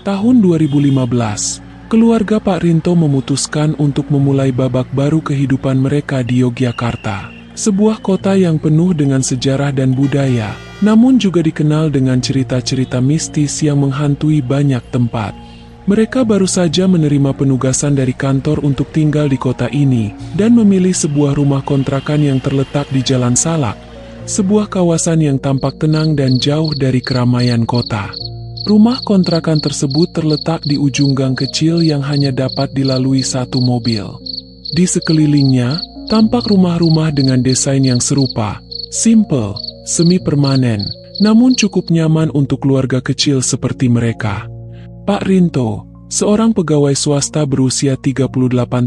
Tahun 2015, keluarga Pak Rinto memutuskan untuk memulai babak baru kehidupan mereka di Yogyakarta. Sebuah kota yang penuh dengan sejarah dan budaya, namun juga dikenal dengan cerita-cerita mistis yang menghantui banyak tempat. Mereka baru saja menerima penugasan dari kantor untuk tinggal di kota ini, dan memilih sebuah rumah kontrakan yang terletak di Jalan Salak, sebuah kawasan yang tampak tenang dan jauh dari keramaian kota. Rumah kontrakan tersebut terletak di ujung gang kecil yang hanya dapat dilalui satu mobil. Di sekelilingnya, tampak rumah-rumah dengan desain yang serupa, simple, semi-permanen, namun cukup nyaman untuk keluarga kecil seperti mereka. Pak Rinto, seorang pegawai swasta berusia 38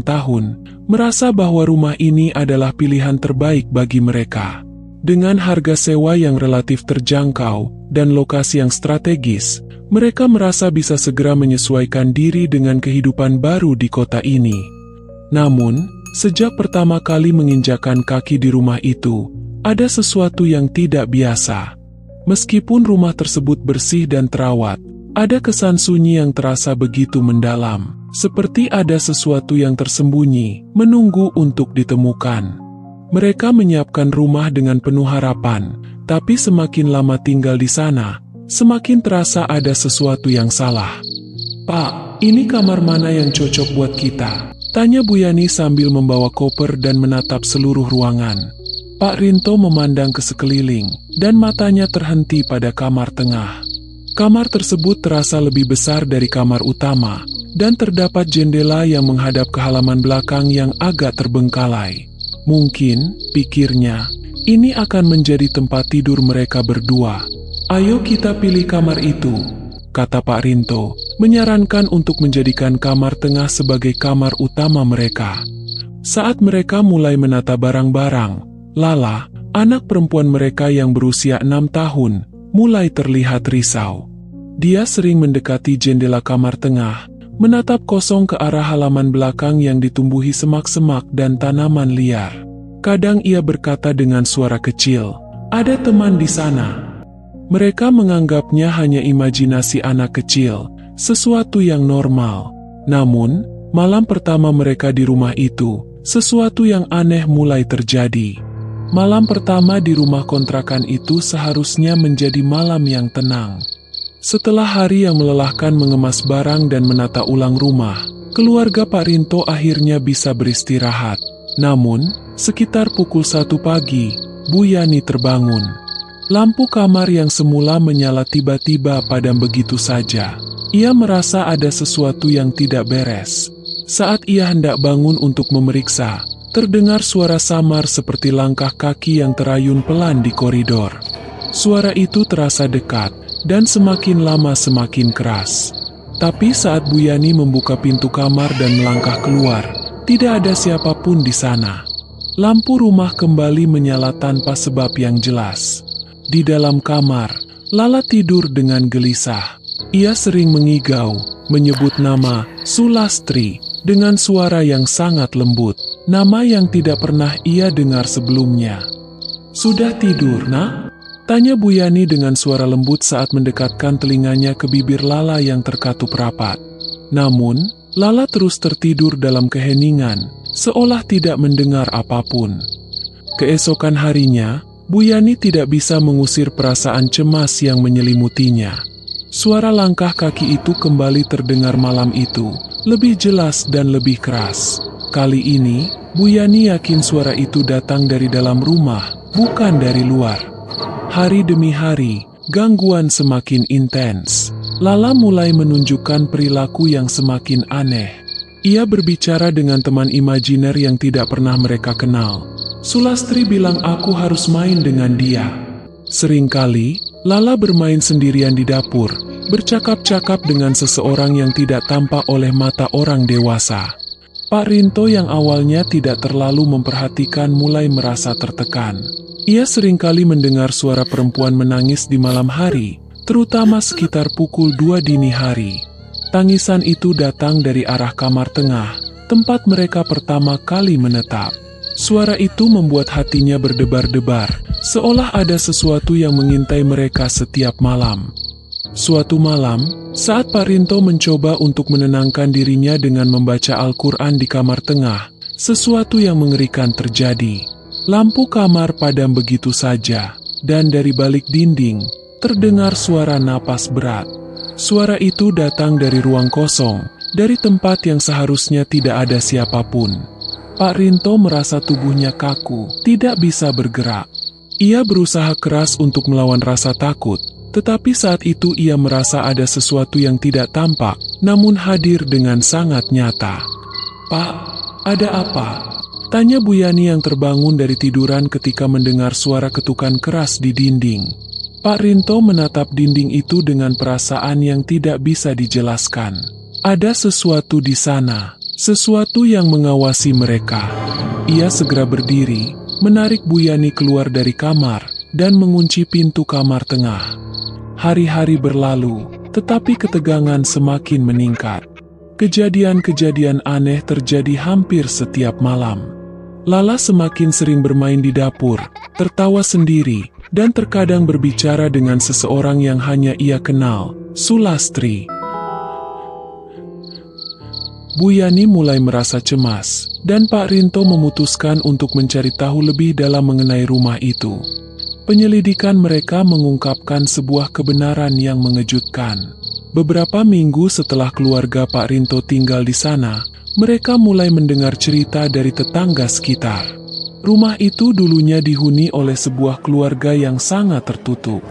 tahun, merasa bahwa rumah ini adalah pilihan terbaik bagi mereka. Dengan harga sewa yang relatif terjangkau dan lokasi yang strategis, mereka merasa bisa segera menyesuaikan diri dengan kehidupan baru di kota ini. Namun, sejak pertama kali menginjakan kaki di rumah itu, ada sesuatu yang tidak biasa. Meskipun rumah tersebut bersih dan terawat, ada kesan sunyi yang terasa begitu mendalam, seperti ada sesuatu yang tersembunyi, menunggu untuk ditemukan. Mereka menyiapkan rumah dengan penuh harapan, tapi semakin lama tinggal di sana, semakin terasa ada sesuatu yang salah. "Pak, ini kamar mana yang cocok buat kita?" tanya Bu Yani sambil membawa koper dan menatap seluruh ruangan. Pak Rinto memandang ke sekeliling, dan matanya terhenti pada kamar tengah. Kamar tersebut terasa lebih besar dari kamar utama, dan terdapat jendela yang menghadap ke halaman belakang yang agak terbengkalai. Mungkin, pikirnya, ini akan menjadi tempat tidur mereka berdua. "Ayo kita pilih kamar itu," kata Pak Rinto, menyarankan untuk menjadikan kamar tengah sebagai kamar utama mereka. Saat mereka mulai menata barang-barang, Lala, anak perempuan mereka yang berusia 6 tahun, mulai terlihat risau. Dia sering mendekati jendela kamar tengah, menatap kosong ke arah halaman belakang yang ditumbuhi semak-semak dan tanaman liar. Kadang ia berkata dengan suara kecil, "Ada teman di sana." Mereka menganggapnya hanya imajinasi anak kecil, sesuatu yang normal. Namun, malam pertama mereka di rumah itu, sesuatu yang aneh mulai terjadi. Malam pertama di rumah kontrakan itu seharusnya menjadi malam yang tenang. Setelah hari yang melelahkan mengemas barang dan menata ulang rumah, keluarga Pak Rinto akhirnya bisa beristirahat. Namun, sekitar pukul 1 pagi, Bu Yani terbangun. Lampu kamar yang semula menyala tiba-tiba padam begitu saja. Ia merasa ada sesuatu yang tidak beres. Saat ia hendak bangun untuk memeriksa, terdengar suara samar seperti langkah kaki yang terayun pelan di koridor. Suara itu terasa dekat, dan semakin lama semakin keras. Tapi saat Bu Yani membuka pintu kamar dan melangkah keluar, tidak ada siapapun di sana. Lampu rumah kembali menyala tanpa sebab yang jelas. Di dalam kamar, Lala tidur dengan gelisah. Ia sering mengigau, menyebut nama Sulastri dengan suara yang sangat lembut, nama yang tidak pernah ia dengar sebelumnya. "Sudah tidur, Nak?" tanya Bu Yani dengan suara lembut saat mendekatkan telinganya ke bibir Lala yang terkatup rapat. Namun, Lala terus tertidur dalam keheningan, seolah tidak mendengar apapun. Keesokan harinya, Bu Yani tidak bisa mengusir perasaan cemas yang menyelimutinya. Suara langkah kaki itu kembali terdengar malam itu, lebih jelas dan lebih keras. Kali ini, Bu Yani yakin suara itu datang dari dalam rumah, bukan dari luar. Hari demi hari, gangguan semakin intens. Lala mulai menunjukkan perilaku yang semakin aneh. Ia berbicara dengan teman imajiner yang tidak pernah mereka kenal. "Sulastri bilang aku harus main dengan dia." Seringkali, Lala bermain sendirian di dapur, bercakap-cakap dengan seseorang yang tidak tampak oleh mata orang dewasa. Pak Rinto yang awalnya tidak terlalu memperhatikan mulai merasa tertekan. Ia seringkali mendengar suara perempuan menangis di malam hari, terutama sekitar pukul 2 dini hari. Tangisan itu datang dari arah kamar tengah, tempat mereka pertama kali menetap. Suara itu membuat hatinya berdebar-debar, seolah ada sesuatu yang mengintai mereka setiap malam. Suatu malam, saat Pak Rinto mencoba untuk menenangkan dirinya dengan membaca Al-Quran di kamar tengah, sesuatu yang mengerikan terjadi. Lampu kamar padam begitu saja, dan dari balik dinding, terdengar suara napas berat. Suara itu datang dari ruang kosong, dari tempat yang seharusnya tidak ada siapapun. Pak Rinto merasa tubuhnya kaku, tidak bisa bergerak. Ia berusaha keras untuk melawan rasa takut, tetapi saat itu ia merasa ada sesuatu yang tidak tampak, namun hadir dengan sangat nyata. "Pak, ada apa?" tanya Bu Yani yang terbangun dari tiduran ketika mendengar suara ketukan keras di dinding. Pak Rinto menatap dinding itu dengan perasaan yang tidak bisa dijelaskan. Ada sesuatu di sana, sesuatu yang mengawasi mereka. Ia segera berdiri, menarik Bu Yani keluar dari kamar, dan mengunci pintu kamar tengah. Hari-hari berlalu, tetapi ketegangan semakin meningkat. Kejadian-kejadian aneh terjadi hampir setiap malam. Lala semakin sering bermain di dapur, tertawa sendiri, dan terkadang berbicara dengan seseorang yang hanya ia kenal, Sulastri. Bu Yani mulai merasa cemas, dan Pak Rinto memutuskan untuk mencari tahu lebih dalam mengenai rumah itu. Penyelidikan mereka mengungkapkan sebuah kebenaran yang mengejutkan. Beberapa minggu setelah keluarga Pak Rinto tinggal di sana, mereka mulai mendengar cerita dari tetangga sekitar. Rumah itu dulunya dihuni oleh sebuah keluarga yang sangat tertutup.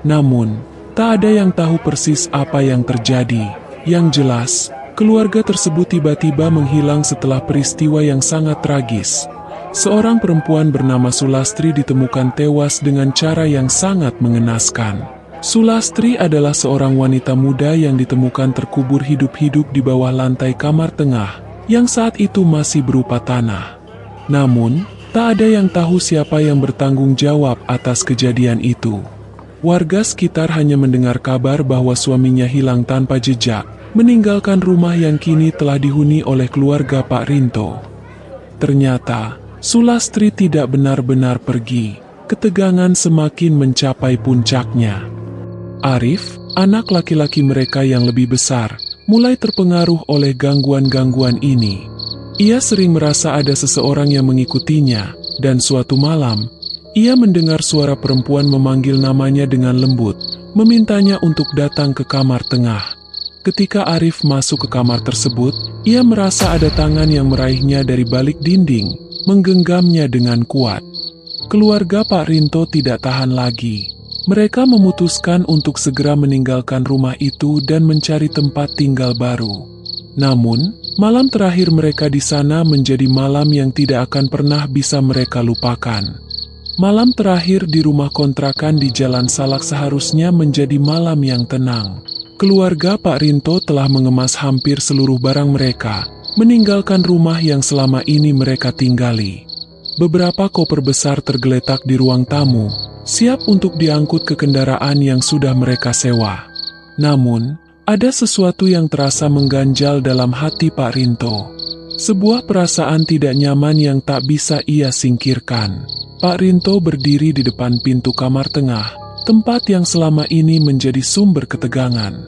Namun, tak ada yang tahu persis apa yang terjadi. Yang jelas, keluarga tersebut tiba-tiba menghilang setelah peristiwa yang sangat tragis. Seorang perempuan bernama Sulastri ditemukan tewas dengan cara yang sangat mengenaskan. Sulastri adalah seorang wanita muda yang ditemukan terkubur hidup-hidup di bawah lantai kamar tengah, yang saat itu masih berupa tanah. Namun, tak ada yang tahu siapa yang bertanggung jawab atas kejadian itu. Warga sekitar hanya mendengar kabar bahwa suaminya hilang tanpa jejak, meninggalkan rumah yang kini telah dihuni oleh keluarga Pak Rinto. Ternyata, Sulastri tidak benar-benar pergi. Ketegangan semakin mencapai puncaknya. Arif, anak laki-laki mereka yang lebih besar, mulai terpengaruh oleh gangguan-gangguan ini. Ia sering merasa ada seseorang yang mengikutinya, dan suatu malam, ia mendengar suara perempuan memanggil namanya dengan lembut, memintanya untuk datang ke kamar tengah. Ketika Arif masuk ke kamar tersebut, ia merasa ada tangan yang meraihnya dari balik dinding, menggenggamnya dengan kuat. Keluarga Pak Rinto tidak tahan lagi. Mereka memutuskan untuk segera meninggalkan rumah itu dan mencari tempat tinggal baru. Namun, malam terakhir mereka di sana menjadi malam yang tidak akan pernah bisa mereka lupakan. Malam terakhir di rumah kontrakan di Jalan Salak seharusnya menjadi malam yang tenang. Keluarga Pak Rinto telah mengemas hampir seluruh barang mereka, meninggalkan rumah yang selama ini mereka tinggali. Beberapa koper besar tergeletak di ruang tamu, siap untuk diangkut ke kendaraan yang sudah mereka sewa. Namun, ada sesuatu yang terasa mengganjal dalam hati Pak Rinto. Sebuah perasaan tidak nyaman yang tak bisa ia singkirkan. Pak Rinto berdiri di depan pintu kamar tengah, tempat yang selama ini menjadi sumber ketegangan.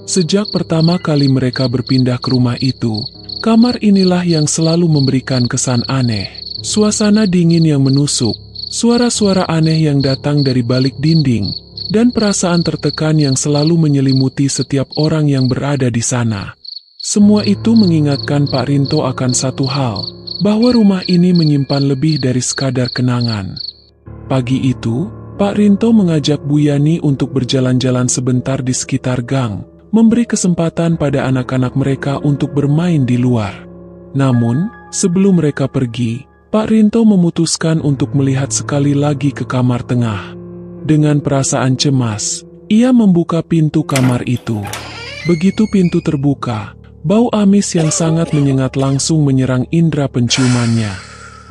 Sejak pertama kali mereka berpindah ke rumah itu, kamar inilah yang selalu memberikan kesan aneh. Suasana dingin yang menusuk, suara-suara aneh yang datang dari balik dinding, dan perasaan tertekan yang selalu menyelimuti setiap orang yang berada di sana. Semua itu mengingatkan Pak Rinto akan satu hal, bahwa rumah ini menyimpan lebih dari sekadar kenangan. Pagi itu, Pak Rinto mengajak Bu Yani untuk berjalan-jalan sebentar di sekitar gang, memberi kesempatan pada anak-anak mereka untuk bermain di luar. Namun, sebelum mereka pergi, Pak Rinto memutuskan untuk melihat sekali lagi ke kamar tengah. Dengan perasaan cemas, ia membuka pintu kamar itu. Begitu pintu terbuka, bau amis yang sangat menyengat langsung menyerang indera penciumannya.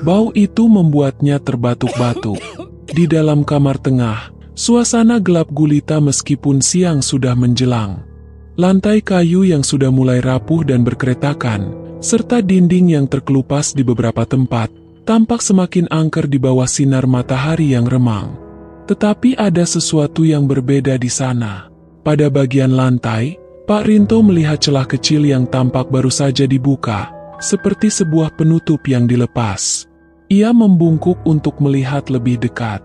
Bau itu membuatnya terbatuk-batuk. Di dalam kamar tengah, suasana gelap gulita meskipun siang sudah menjelang. Lantai kayu yang sudah mulai rapuh dan berkeretakan, serta dinding yang terkelupas di beberapa tempat, tampak semakin angker di bawah sinar matahari yang remang. Tetapi ada sesuatu yang berbeda di sana. Pada bagian lantai, Pak Rinto melihat celah kecil yang tampak baru saja dibuka, seperti sebuah penutup yang dilepas. Ia membungkuk untuk melihat lebih dekat.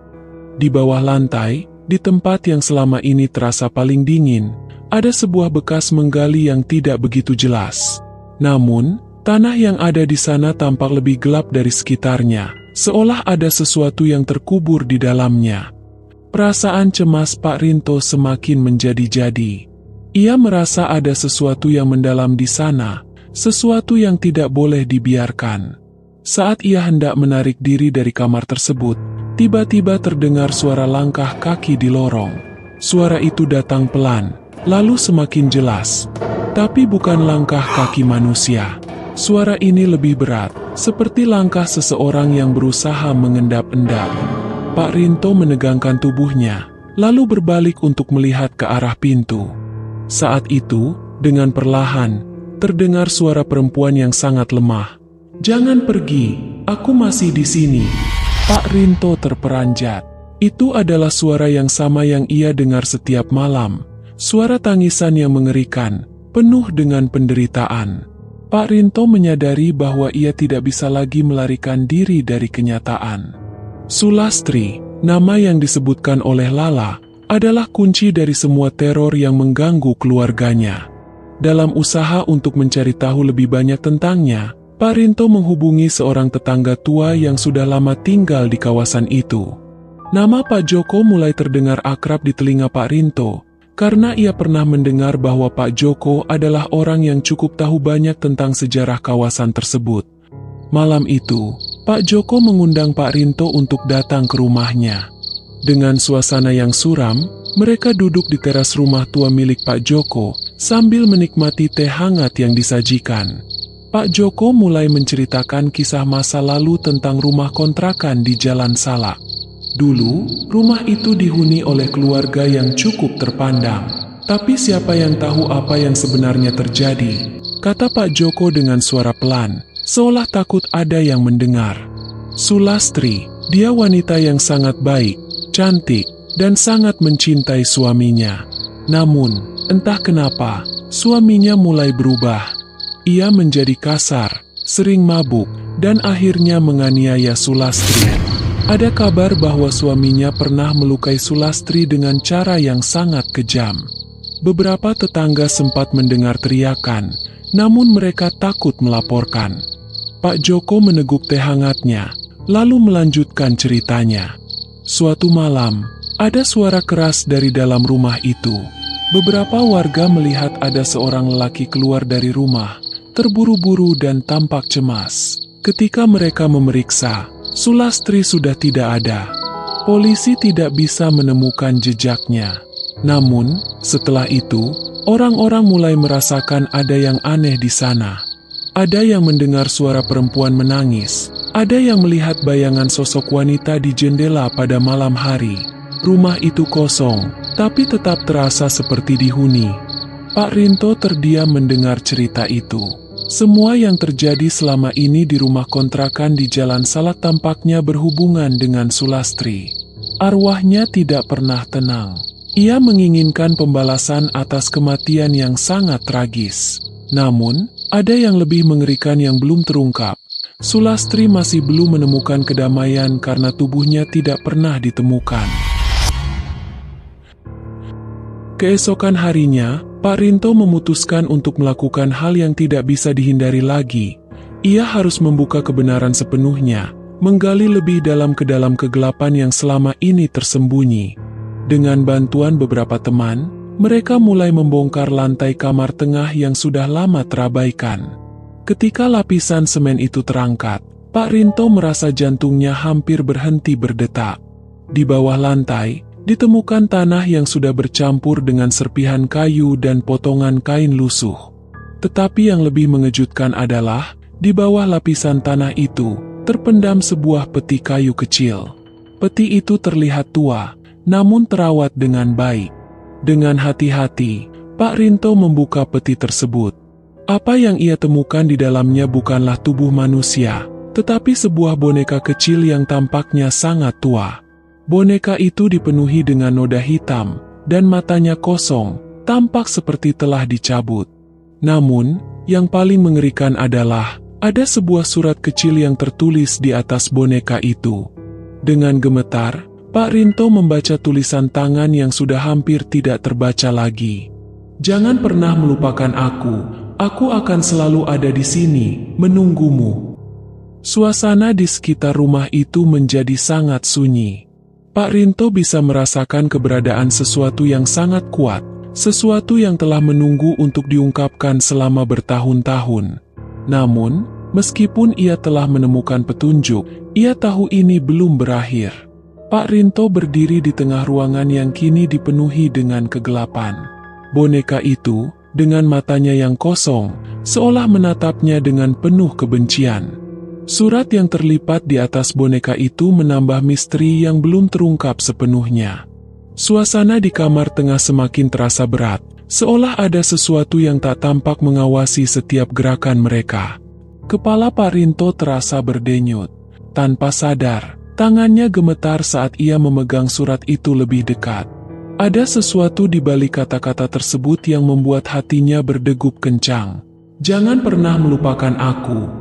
Di bawah lantai, di tempat yang selama ini terasa paling dingin, ada sebuah bekas menggali yang tidak begitu jelas. Namun, tanah yang ada di sana tampak lebih gelap dari sekitarnya, seolah ada sesuatu yang terkubur di dalamnya. Perasaan cemas Pak Rinto semakin menjadi-jadi. Ia merasa ada sesuatu yang mendalam di sana, sesuatu yang tidak boleh dibiarkan. Saat ia hendak menarik diri dari kamar tersebut, tiba-tiba terdengar suara langkah kaki di lorong. Suara itu datang pelan, lalu semakin jelas. Tapi bukan langkah kaki manusia. Suara ini lebih berat, seperti langkah seseorang yang berusaha mengendap-endap. Pak Rinto menegangkan tubuhnya, lalu berbalik untuk melihat ke arah pintu. Saat itu, dengan perlahan, terdengar suara perempuan yang sangat lemah. "Jangan pergi, aku masih di sini." Pak Rinto terperanjat. Itu adalah suara yang sama yang ia dengar setiap malam. Suara tangisan yang mengerikan, penuh dengan penderitaan. Pak Rinto menyadari bahwa ia tidak bisa lagi melarikan diri dari kenyataan. Sulastri, nama yang disebutkan oleh Lala, adalah kunci dari semua teror yang mengganggu keluarganya. Dalam usaha untuk mencari tahu lebih banyak tentangnya, Pak Rinto menghubungi seorang tetangga tua yang sudah lama tinggal di kawasan itu. Nama Pak Joko mulai terdengar akrab di telinga Pak Rinto, karena ia pernah mendengar bahwa Pak Joko adalah orang yang cukup tahu banyak tentang sejarah kawasan tersebut. Malam itu, Pak Joko mengundang Pak Rinto untuk datang ke rumahnya. Dengan suasana yang suram, mereka duduk di teras rumah tua milik Pak Joko, sambil menikmati teh hangat yang disajikan. Pak Joko mulai menceritakan kisah masa lalu tentang rumah kontrakan di Jalan Salak. Dulu, rumah itu dihuni oleh keluarga yang cukup terpandang. Tapi siapa yang tahu apa yang sebenarnya terjadi? Kata Pak Joko dengan suara pelan, seolah takut ada yang mendengar. Sulastri, dia wanita yang sangat baik, cantik, dan sangat mencintai suaminya. Namun, entah kenapa, suaminya mulai berubah. Ia menjadi kasar, sering mabuk, dan akhirnya menganiaya Sulastri. Ada kabar bahwa suaminya pernah melukai Sulastri dengan cara yang sangat kejam. Beberapa tetangga sempat mendengar teriakan, namun mereka takut melaporkan. Pak Joko meneguk teh hangatnya, lalu melanjutkan ceritanya. Suatu malam, ada suara keras dari dalam rumah itu. Beberapa warga melihat ada seorang lelaki keluar dari rumah, terburu-buru dan tampak cemas. Ketika mereka memeriksa, Sulastri sudah tidak ada. Polisi tidak bisa menemukan jejaknya. Namun, setelah itu, orang-orang mulai merasakan ada yang aneh di sana. Ada yang mendengar suara perempuan menangis. Ada yang melihat bayangan sosok wanita di jendela pada malam hari. Rumah itu kosong, tapi tetap terasa seperti dihuni. Pak Rinto terdiam mendengar cerita itu. Semua yang terjadi selama ini di rumah kontrakan di Jalan Salak tampaknya berhubungan dengan Sulastri. Arwahnya tidak pernah tenang. Ia menginginkan pembalasan atas kematian yang sangat tragis. Namun, ada yang lebih mengerikan yang belum terungkap. Sulastri masih belum menemukan kedamaian karena tubuhnya tidak pernah ditemukan. Keesokan harinya, Pak Rinto memutuskan untuk melakukan hal yang tidak bisa dihindari lagi. Ia harus membuka kebenaran sepenuhnya, menggali lebih dalam ke dalam kegelapan yang selama ini tersembunyi. Dengan bantuan beberapa teman, mereka mulai membongkar lantai kamar tengah yang sudah lama terabaikan. Ketika lapisan semen itu terangkat, Pak Rinto merasa jantungnya hampir berhenti berdetak. Di bawah lantai, ditemukan tanah yang sudah bercampur dengan serpihan kayu dan potongan kain lusuh. Tetapi yang lebih mengejutkan adalah, di bawah lapisan tanah itu, terpendam sebuah peti kayu kecil. Peti itu terlihat tua, namun terawat dengan baik. Dengan hati-hati, Pak Rinto membuka peti tersebut. Apa yang ia temukan di dalamnya bukanlah tubuh manusia, tetapi sebuah boneka kecil yang tampaknya sangat tua. Boneka itu dipenuhi dengan noda hitam, dan matanya kosong, tampak seperti telah dicabut. Namun, yang paling mengerikan adalah, ada sebuah surat kecil yang tertulis di atas boneka itu. Dengan gemetar, Pak Rinto membaca tulisan tangan yang sudah hampir tidak terbaca lagi. "Jangan pernah melupakan aku akan selalu ada di sini, menunggumu." Suasana di sekitar rumah itu menjadi sangat sunyi. Pak Rinto bisa merasakan keberadaan sesuatu yang sangat kuat, sesuatu yang telah menunggu untuk diungkapkan selama bertahun-tahun. Namun, meskipun ia telah menemukan petunjuk, ia tahu ini belum berakhir. Pak Rinto berdiri di tengah ruangan yang kini dipenuhi dengan kegelapan. Boneka itu, dengan matanya yang kosong, seolah menatapnya dengan penuh kebencian. Surat yang terlipat di atas boneka itu menambah misteri yang belum terungkap sepenuhnya. Suasana di kamar tengah semakin terasa berat, seolah ada sesuatu yang tak tampak mengawasi setiap gerakan mereka. Kepala Pak Rinto terasa berdenyut. Tanpa sadar, tangannya gemetar saat ia memegang surat itu lebih dekat. Ada sesuatu di balik kata-kata tersebut yang membuat hatinya berdegup kencang. "Jangan pernah melupakan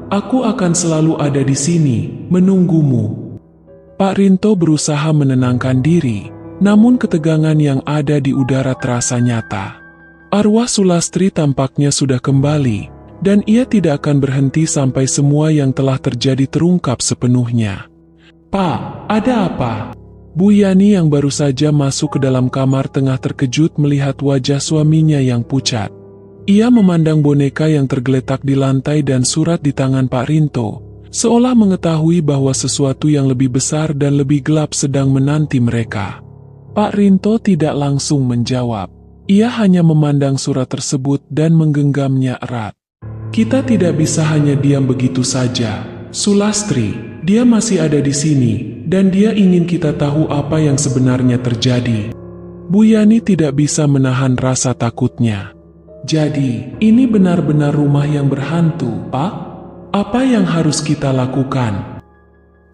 aku akan selalu ada di sini, menunggumu." Pak Rinto berusaha menenangkan diri, namun ketegangan yang ada di udara terasa nyata. Arwah Sulastri tampaknya sudah kembali, dan ia tidak akan berhenti sampai semua yang telah terjadi terungkap sepenuhnya. "Pak, ada apa?" Bu Yani yang baru saja masuk ke dalam kamar tengah terkejut melihat wajah suaminya yang pucat. Ia memandang boneka yang tergeletak di lantai dan surat di tangan Pak Rinto, seolah mengetahui bahwa sesuatu yang lebih besar dan lebih gelap sedang menanti mereka. Pak Rinto tidak langsung menjawab. Ia hanya memandang surat tersebut dan menggenggamnya erat. "Kita tidak bisa hanya diam begitu saja, Sulastri. Dia masih ada di sini, dan dia ingin kita tahu apa yang sebenarnya terjadi." Bu Yani tidak bisa menahan rasa takutnya. "Jadi, ini benar-benar rumah yang berhantu, Pak? Apa yang harus kita lakukan?"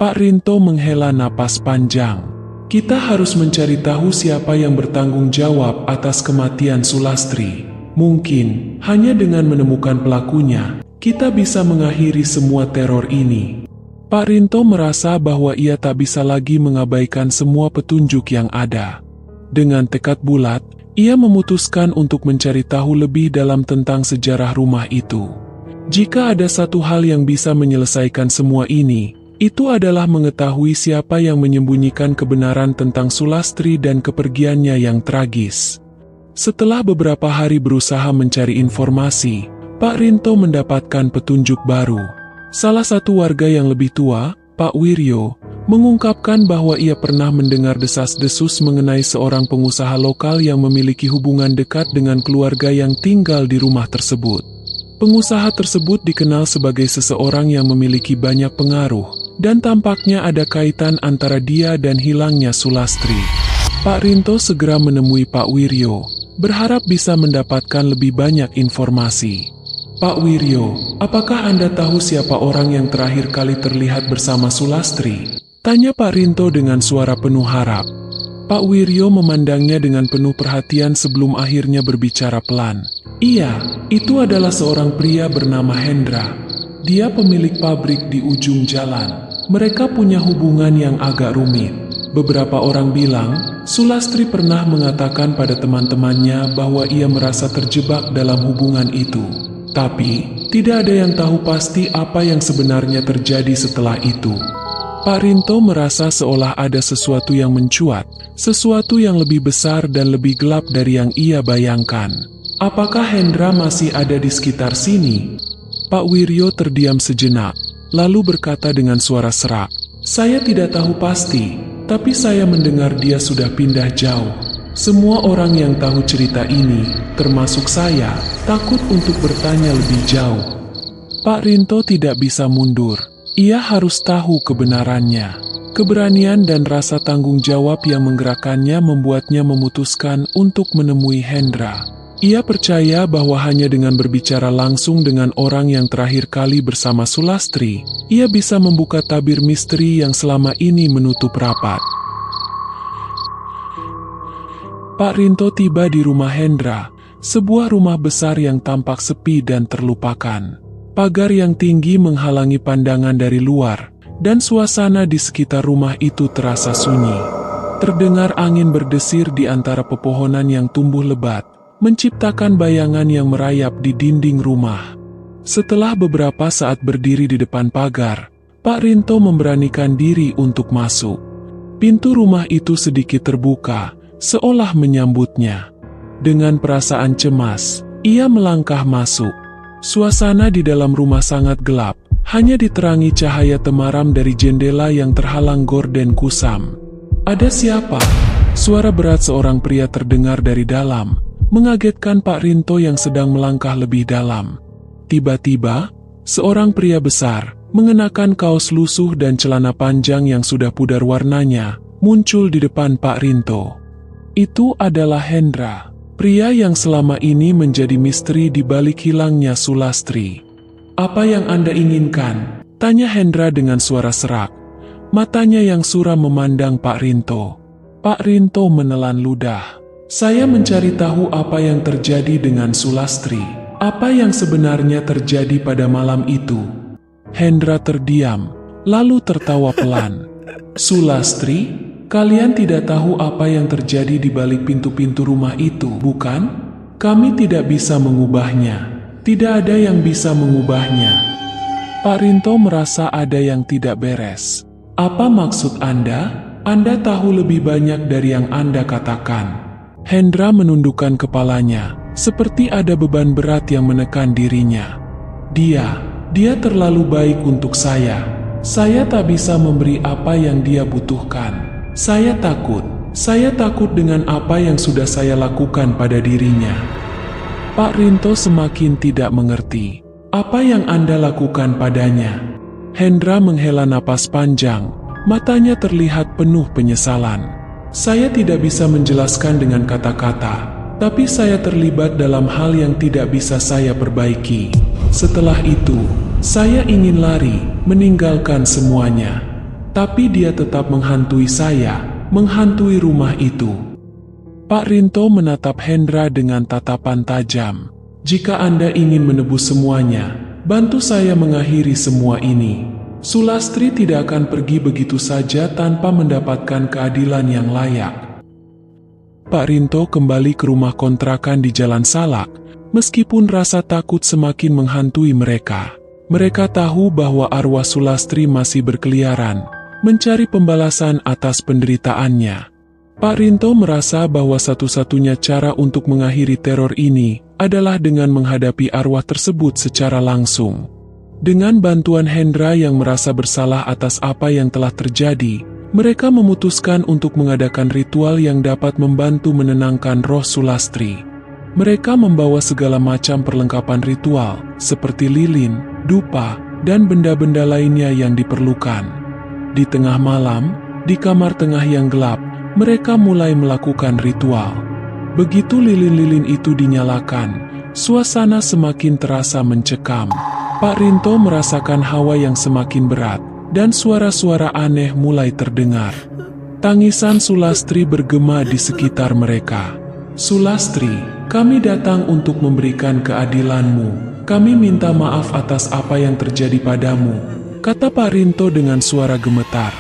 Pak Rinto menghela napas panjang. "Kita harus mencari tahu siapa yang bertanggung jawab atas kematian Sulastri. Mungkin, hanya dengan menemukan pelakunya, kita bisa mengakhiri semua teror ini." Pak Rinto merasa bahwa ia tak bisa lagi mengabaikan semua petunjuk yang ada. Dengan tekad bulat, ia memutuskan untuk mencari tahu lebih dalam tentang sejarah rumah itu. Jika ada satu hal yang bisa menyelesaikan semua ini, itu adalah mengetahui siapa yang menyembunyikan kebenaran tentang Sulastri dan kepergiannya yang tragis. Setelah beberapa hari berusaha mencari informasi, Pak Rinto mendapatkan petunjuk baru. Salah satu warga yang lebih tua, Pak Wiryo, mengungkapkan bahwa ia pernah mendengar desas-desus mengenai seorang pengusaha lokal yang memiliki hubungan dekat dengan keluarga yang tinggal di rumah tersebut. Pengusaha tersebut dikenal sebagai seseorang yang memiliki banyak pengaruh, dan tampaknya ada kaitan antara dia dan hilangnya Sulastri. Pak Rinto segera menemui Pak Wiryo, berharap bisa mendapatkan lebih banyak informasi. "Pak Wiryo, apakah Anda tahu siapa orang yang terakhir kali terlihat bersama Sulastri?" tanya Pak Rinto dengan suara penuh harap. Pak Wiryo memandangnya dengan penuh perhatian sebelum akhirnya berbicara pelan. "Iya, itu adalah seorang pria bernama Hendra. Dia pemilik pabrik di ujung jalan. Mereka punya hubungan yang agak rumit. Beberapa orang bilang, Sulastri pernah mengatakan pada teman-temannya bahwa ia merasa terjebak dalam hubungan itu. Tapi, tidak ada yang tahu pasti apa yang sebenarnya terjadi setelah itu." Pak Rinto merasa seolah ada sesuatu yang mencuat, sesuatu yang lebih besar dan lebih gelap dari yang ia bayangkan. "Apakah Hendra masih ada di sekitar sini?" Pak Wiryo terdiam sejenak, lalu berkata dengan suara serak, "Saya tidak tahu pasti, tapi saya mendengar dia sudah pindah jauh. Semua orang yang tahu cerita ini, termasuk saya, takut untuk bertanya lebih jauh." Pak Rinto tidak bisa mundur. Ia harus tahu kebenarannya. Keberanian dan rasa tanggung jawab yang menggerakkannya membuatnya memutuskan untuk menemui Hendra. Ia percaya bahwa hanya dengan berbicara langsung dengan orang yang terakhir kali bersama Sulastri, ia bisa membuka tabir misteri yang selama ini menutup rapat. Pak Rinto tiba di rumah Hendra, sebuah rumah besar yang tampak sepi dan terlupakan. Pagar yang tinggi menghalangi pandangan dari luar, dan suasana di sekitar rumah itu terasa sunyi. Terdengar angin berdesir di antara pepohonan yang tumbuh lebat, menciptakan bayangan yang merayap di dinding rumah. Setelah beberapa saat berdiri di depan pagar, Pak Rinto memberanikan diri untuk masuk. Pintu rumah itu sedikit terbuka, seolah menyambutnya. Dengan perasaan cemas, ia melangkah masuk. Suasana di dalam rumah sangat gelap, hanya diterangi cahaya temaram dari jendela yang terhalang gorden kusam. "Ada siapa?" Suara berat seorang pria terdengar dari dalam, mengagetkan Pak Rinto yang sedang melangkah lebih dalam. Tiba-tiba, seorang pria besar, mengenakan kaos lusuh dan celana panjang yang sudah pudar warnanya, muncul di depan Pak Rinto. Itu adalah Hendra, pria yang selama ini menjadi misteri di balik hilangnya Sulastri. "Apa yang Anda inginkan?" tanya Hendra dengan suara serak. Matanya yang suram memandang Pak Rinto. Pak Rinto menelan ludah. "Saya mencari tahu apa yang terjadi dengan Sulastri. Apa yang sebenarnya terjadi pada malam itu?" Hendra terdiam, lalu tertawa pelan. "Sulastri? Kalian tidak tahu apa yang terjadi di balik pintu-pintu rumah itu, bukan? Kami tidak bisa mengubahnya. Tidak ada yang bisa mengubahnya." Pak Rinto merasa ada yang tidak beres. "Apa maksud Anda? Anda tahu lebih banyak dari yang Anda katakan." Hendra menundukkan kepalanya, seperti ada beban berat yang menekan dirinya. Dia terlalu baik untuk saya. Saya tak bisa memberi apa yang dia butuhkan. Saya takut dengan apa yang sudah saya lakukan pada dirinya." Pak Rinto semakin tidak mengerti. "Apa yang Anda lakukan padanya?" Hendra menghela napas panjang, matanya terlihat penuh penyesalan. "Saya tidak bisa menjelaskan dengan kata-kata, tapi saya terlibat dalam hal yang tidak bisa saya perbaiki. Setelah itu, saya ingin lari, meninggalkan semuanya. Tapi dia tetap menghantui saya, menghantui rumah itu." Pak Rinto menatap Hendra dengan tatapan tajam. "Jika Anda ingin menebus semuanya, bantu saya mengakhiri semua ini. Sulastri tidak akan pergi begitu saja tanpa mendapatkan keadilan yang layak." Pak Rinto kembali ke rumah kontrakan di Jalan Salak, meskipun rasa takut semakin menghantui mereka. Mereka tahu bahwa arwah Sulastri masih berkeliaran, mencari pembalasan atas penderitaannya. Pak Rinto merasa bahwa satu-satunya cara untuk mengakhiri teror ini adalah dengan menghadapi arwah tersebut secara langsung. Dengan bantuan Hendra yang merasa bersalah atas apa yang telah terjadi, mereka memutuskan untuk mengadakan ritual yang dapat membantu menenangkan roh Sulastri. Mereka membawa segala macam perlengkapan ritual, seperti lilin, dupa, dan benda-benda lainnya yang diperlukan. Di tengah malam, di kamar tengah yang gelap, mereka mulai melakukan ritual. Begitu lilin-lilin itu dinyalakan, suasana semakin terasa mencekam. Pak Rinto merasakan hawa yang semakin berat, dan suara-suara aneh mulai terdengar. Tangisan Sulastri bergema di sekitar mereka. "Sulastri, kami datang untuk memberikan keadilanmu. Kami minta maaf atas apa yang terjadi padamu," kata Pak Rinto dengan suara gemetar.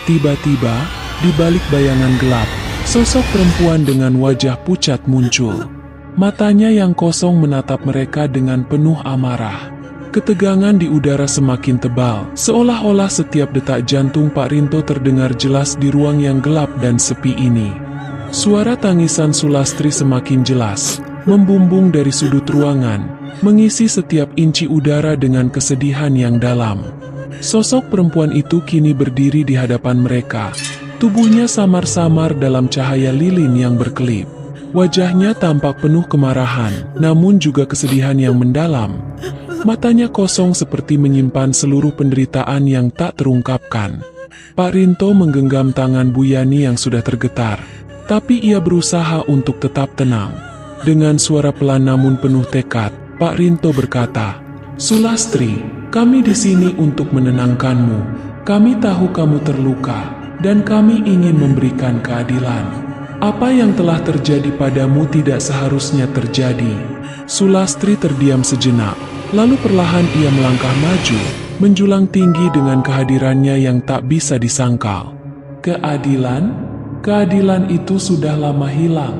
Tiba-tiba, di balik bayangan gelap, sosok perempuan dengan wajah pucat muncul. Matanya yang kosong menatap mereka dengan penuh amarah. Ketegangan di udara semakin tebal, seolah-olah setiap detak jantung Pak Rinto terdengar jelas di ruang yang gelap dan sepi ini. Suara tangisan Sulastri semakin jelas, membumbung dari sudut ruangan, mengisi setiap inci udara dengan kesedihan yang dalam. Sosok perempuan itu kini berdiri di hadapan mereka. Tubuhnya samar-samar dalam cahaya lilin yang berkelip. Wajahnya tampak penuh kemarahan, namun juga kesedihan yang mendalam. Matanya kosong seperti menyimpan seluruh penderitaan yang tak terungkapkan. Pak Rinto menggenggam tangan Bu Yani yang sudah tergetar, tapi ia berusaha untuk tetap tenang. Dengan suara pelan namun penuh tekad, Pak Rinto berkata, "Sulastri, kami di sini untuk menenangkanmu. Kami tahu kamu terluka, dan kami ingin memberikan keadilan. Apa yang telah terjadi padamu tidak seharusnya terjadi. Sulastri terdiam sejenak, lalu perlahan ia melangkah maju, menjulang tinggi dengan kehadirannya yang tak bisa disangkal. Keadilan? Keadilan itu sudah lama hilang.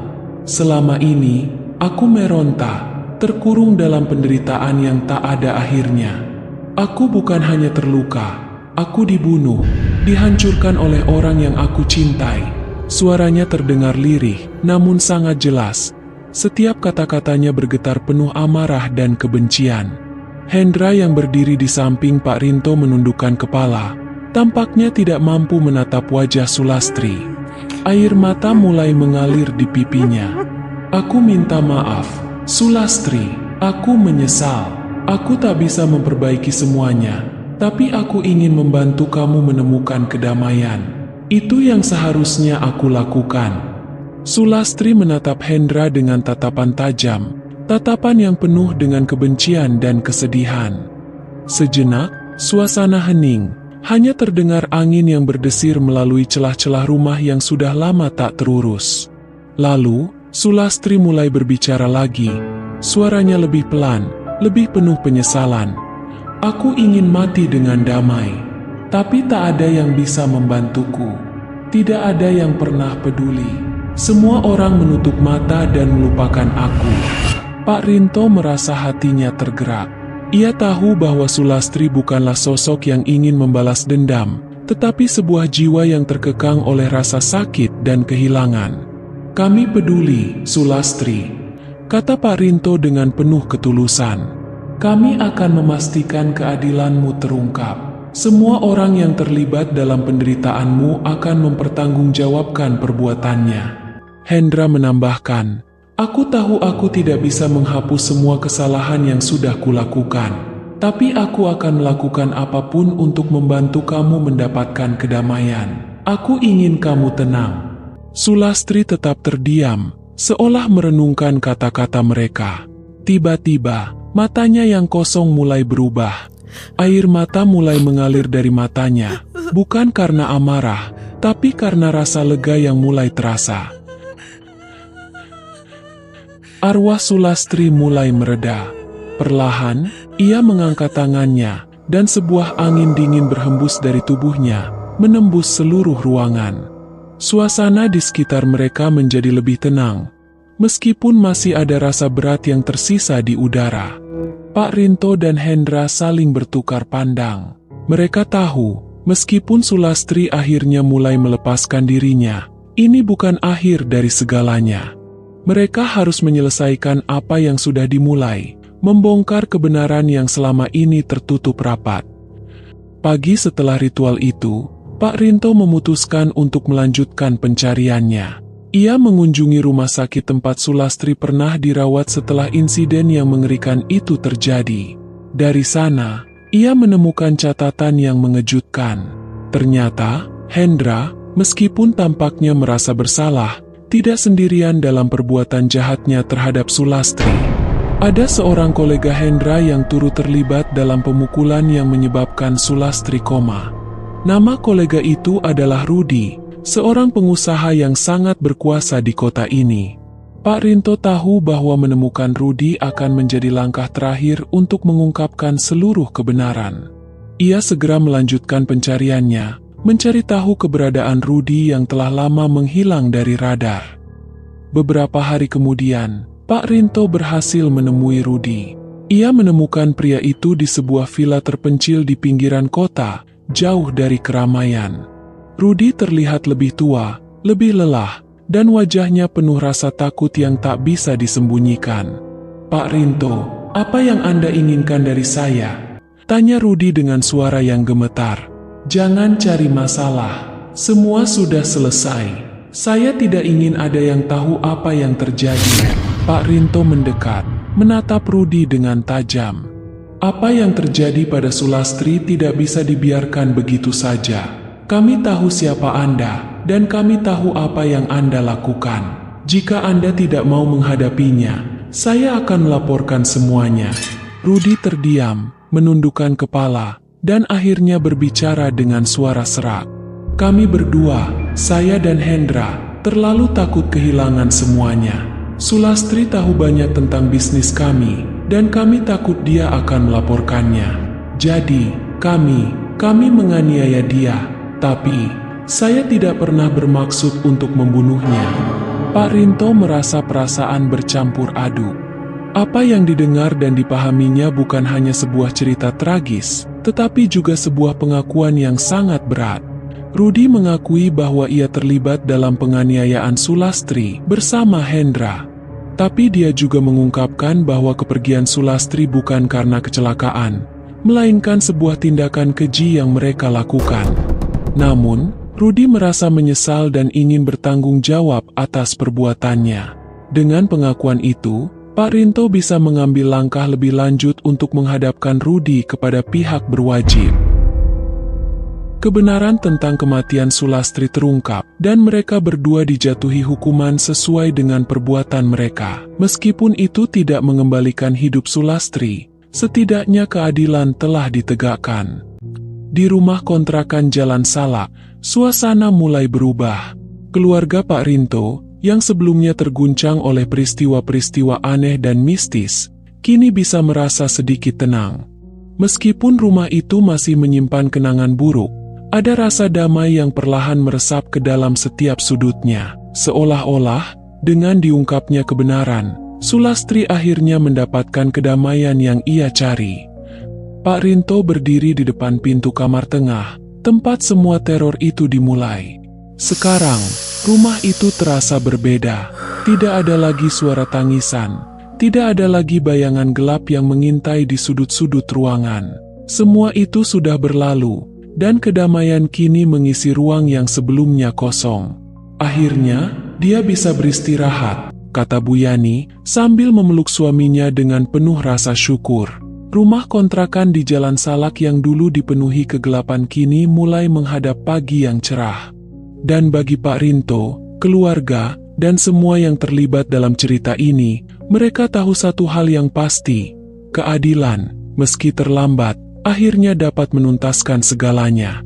Selama ini, aku meronta, terkurung dalam penderitaan yang tak ada akhirnya. Aku bukan hanya terluka, aku dibunuh, dihancurkan oleh orang yang aku cintai. Suaranya terdengar lirih, namun sangat jelas. Setiap kata-katanya bergetar penuh amarah dan kebencian. Hendra yang berdiri di samping Pak Rinto menundukkan kepala. Tampaknya tidak mampu menatap wajah Sulastri. Air mata mulai mengalir di pipinya. Aku minta maaf, Sulastri. Aku menyesal. Aku tak bisa memperbaiki semuanya. Tapi aku ingin membantu kamu menemukan kedamaian. Itu yang seharusnya aku lakukan. Sulastri menatap Hendra dengan tatapan tajam, tatapan yang penuh dengan kebencian dan kesedihan. Sejenak, suasana hening, hanya terdengar angin yang berdesir melalui celah-celah rumah yang sudah lama tak terurus. Lalu, Sulastri mulai berbicara lagi, suaranya lebih pelan, lebih penuh penyesalan. Aku ingin mati dengan damai. Tapi tak ada yang bisa membantuku. Tidak ada yang pernah peduli. Semua orang menutup mata dan melupakan aku. Pak Rinto merasa hatinya tergerak. Ia tahu bahwa Sulastri bukanlah sosok yang ingin membalas dendam, tetapi sebuah jiwa yang terkekang oleh rasa sakit dan kehilangan. Kami peduli, Sulastri, kata Pak Rinto dengan penuh ketulusan. Kami akan memastikan keadilanmu terungkap. Semua orang yang terlibat dalam penderitaanmu akan mempertanggungjawabkan perbuatannya. Hendra menambahkan, aku tahu aku tidak bisa menghapus semua kesalahan yang sudah kulakukan. Tapi aku akan melakukan apapun untuk membantu kamu mendapatkan kedamaian. Aku ingin kamu tenang. Sulastri tetap terdiam, seolah merenungkan kata-kata mereka. Tiba-tiba, matanya yang kosong mulai berubah. Air mata mulai mengalir dari matanya, bukan karena amarah, tapi karena rasa lega yang mulai terasa. Arwah Sulastri mulai mereda. Perlahan, ia mengangkat tangannya, dan sebuah angin dingin berhembus dari tubuhnya, menembus seluruh ruangan. Suasana di sekitar mereka menjadi lebih tenang, meskipun masih ada rasa berat yang tersisa di udara. Pak Rinto dan Hendra saling bertukar pandang. Mereka tahu, meskipun Sulastri akhirnya mulai melepaskan dirinya, ini bukan akhir dari segalanya. Mereka harus menyelesaikan apa yang sudah dimulai, membongkar kebenaran yang selama ini tertutup rapat. Pagi setelah ritual itu, Pak Rinto memutuskan untuk melanjutkan pencariannya. Ia mengunjungi rumah sakit tempat Sulastri pernah dirawat setelah insiden yang mengerikan itu terjadi. Dari sana, ia menemukan catatan yang mengejutkan. Ternyata, Hendra, meskipun tampaknya merasa bersalah, tidak sendirian dalam perbuatan jahatnya terhadap Sulastri. Ada seorang kolega Hendra yang turut terlibat dalam pemukulan yang menyebabkan Sulastri koma. Nama kolega itu adalah Rudi, seorang pengusaha yang sangat berkuasa di kota ini. Pak Rinto tahu bahwa menemukan Rudi akan menjadi langkah terakhir untuk mengungkapkan seluruh kebenaran. Ia segera melanjutkan pencariannya, mencari tahu keberadaan Rudi yang telah lama menghilang dari radar. Beberapa hari kemudian, Pak Rinto berhasil menemui Rudi. Ia menemukan pria itu di sebuah villa terpencil di pinggiran kota, jauh dari keramaian. Rudi terlihat lebih tua, lebih lelah, dan wajahnya penuh rasa takut yang tak bisa disembunyikan. Pak Rinto, apa yang Anda inginkan dari saya? Tanya Rudi dengan suara yang gemetar. Jangan cari masalah, semua sudah selesai. Saya tidak ingin ada yang tahu apa yang terjadi. Pak Rinto mendekat, menatap Rudi dengan tajam. Apa yang terjadi pada Sulastri tidak bisa dibiarkan begitu saja. Kami tahu siapa Anda, dan kami tahu apa yang Anda lakukan. Jika Anda tidak mau menghadapinya, saya akan melaporkan semuanya. Rudi terdiam, menundukkan kepala, dan akhirnya berbicara dengan suara serak. Kami berdua, saya dan Hendra, terlalu takut kehilangan semuanya. Sulastri tahu banyak tentang bisnis kami, dan kami takut dia akan melaporkannya. Jadi, kami menganiaya dia, tapi saya tidak pernah bermaksud untuk membunuhnya." Pak Rinto merasa perasaan bercampur aduk. Apa yang didengar dan dipahaminya bukan hanya sebuah cerita tragis, tetapi juga sebuah pengakuan yang sangat berat. Rudi mengakui bahwa ia terlibat dalam penganiayaan Sulastri bersama Hendra. Tapi dia juga mengungkapkan bahwa kepergian Sulastri bukan karena kecelakaan, melainkan sebuah tindakan keji yang mereka lakukan. Namun, Rudi merasa menyesal dan ingin bertanggung jawab atas perbuatannya. Dengan pengakuan itu, Pak Rinto bisa mengambil langkah lebih lanjut untuk menghadapkan Rudi kepada pihak berwajib. Kebenaran tentang kematian Sulastri terungkap, dan mereka berdua dijatuhi hukuman sesuai dengan perbuatan mereka. Meskipun itu tidak mengembalikan hidup Sulastri, setidaknya keadilan telah ditegakkan. Di rumah kontrakan Jalan Salak, suasana mulai berubah. Keluarga Pak Rinto, yang sebelumnya terguncang oleh peristiwa-peristiwa aneh dan mistis, kini bisa merasa sedikit tenang. Meskipun rumah itu masih menyimpan kenangan buruk, ada rasa damai yang perlahan meresap ke dalam setiap sudutnya. Seolah-olah, dengan diungkapnya kebenaran, Sulastri akhirnya mendapatkan kedamaian yang ia cari. Pak Rinto berdiri di depan pintu kamar tengah, tempat semua teror itu dimulai. Sekarang, rumah itu terasa berbeda. Tidak ada lagi suara tangisan. Tidak ada lagi bayangan gelap yang mengintai di sudut-sudut ruangan. Semua itu sudah berlalu, dan kedamaian kini mengisi ruang yang sebelumnya kosong. Akhirnya, dia bisa beristirahat, kata Bu Yani, sambil memeluk suaminya dengan penuh rasa syukur. Rumah kontrakan di Jalan Salak yang dulu dipenuhi kegelapan kini mulai menghadap pagi yang cerah. Dan bagi Pak Rinto, keluarga, dan semua yang terlibat dalam cerita ini, mereka tahu satu hal yang pasti: keadilan, meski terlambat, akhirnya dapat menuntaskan segalanya.